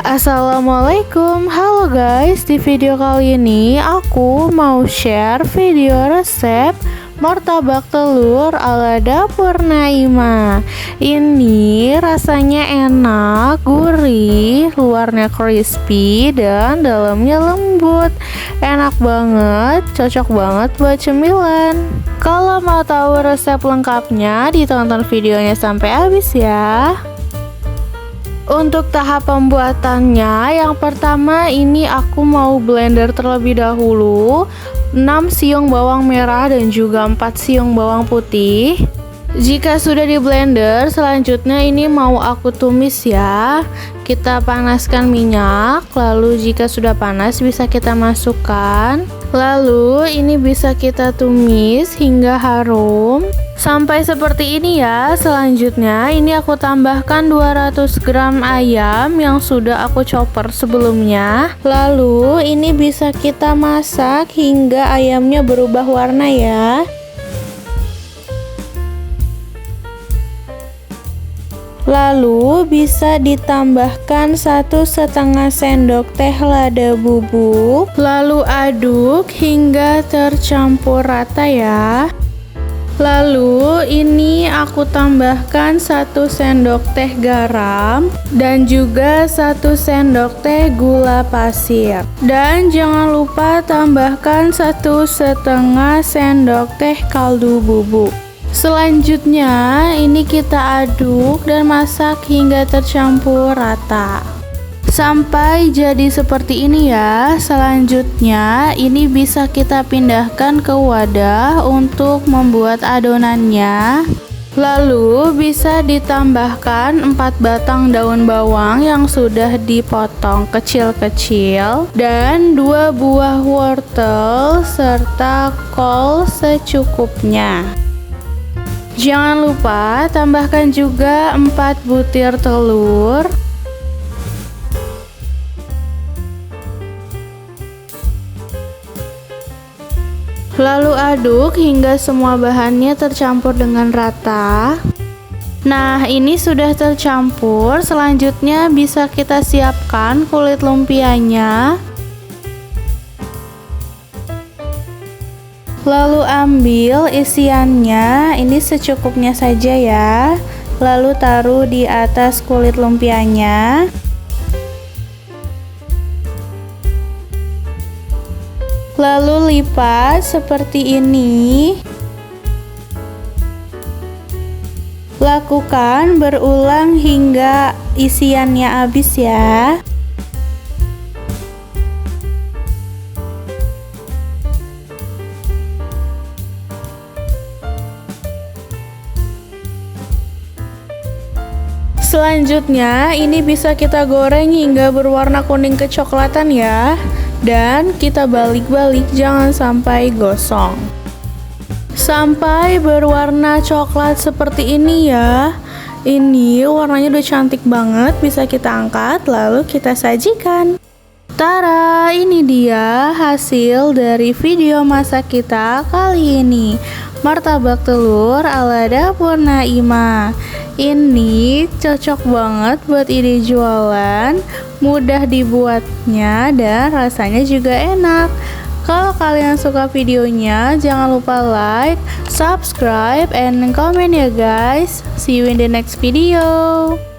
Assalamualaikum, halo guys. Di video kali ini aku mau share video resep martabak telur ala dapur Naima. Ini rasanya enak, gurih, luarnya crispy dan dalamnya lembut. Enak banget, cocok banget buat cemilan. Kalau mau tahu resep lengkapnya, ditonton videonya sampai habis ya. Untuk tahap pembuatannya, yang pertama ini aku mau blender terlebih dahulu 6 siung bawang merah dan juga 4 siung bawang putih. Jika sudah di blender, selanjutnya ini mau aku tumis ya. Kita panaskan minyak, lalu jika sudah panas bisa kita masukkan. Lalu ini bisa kita tumis hingga harum sampai seperti ini ya. Selanjutnya ini aku tambahkan 200 gram ayam yang sudah aku chopper sebelumnya. Lalu ini bisa kita masak hingga ayamnya berubah warna ya. Lalu bisa ditambahkan 1,5 sendok teh lada bubuk. Lalu aduk hingga tercampur rata ya. Lalu ini aku tambahkan 1 sendok teh garam dan juga 1 sendok teh gula pasir. Dan jangan lupa tambahkan 1,5 sendok teh kaldu bubuk. Selanjutnya ini kita aduk dan masak hingga tercampur rata sampai jadi seperti ini ya. Selanjutnya ini bisa kita pindahkan ke wadah untuk membuat adonannya. Lalu bisa ditambahkan 4 batang daun bawang yang sudah dipotong kecil-kecil dan 2 buah wortel serta kol secukupnya. Jangan lupa tambahkan juga 4 butir telur. Lalu aduk hingga semua bahannya tercampur dengan rata. Nah, ini sudah tercampur. Selanjutnya bisa kita siapkan kulit lumpianya. Lalu ambil isiannya, ini secukupnya saja ya. Lalu taruh di atas kulit lumpianya. Lalu lipat seperti ini. Lakukan berulang hingga isiannya habis ya. Selanjutnya ini bisa kita goreng hingga berwarna kuning kecoklatan ya. Dan kita balik-balik, jangan sampai gosong. Sampai berwarna coklat seperti ini ya. Ini warnanya udah cantik banget, bisa kita angkat lalu kita sajikan. Tara, ini dia hasil dari video masak kita kali ini. Martabak telur ala dapur Naima. Ini cocok banget buat ide jualan, mudah dibuatnya dan rasanya juga enak. Kalau kalian suka videonya, jangan lupa like, subscribe, and comment ya guys. See you in the next video.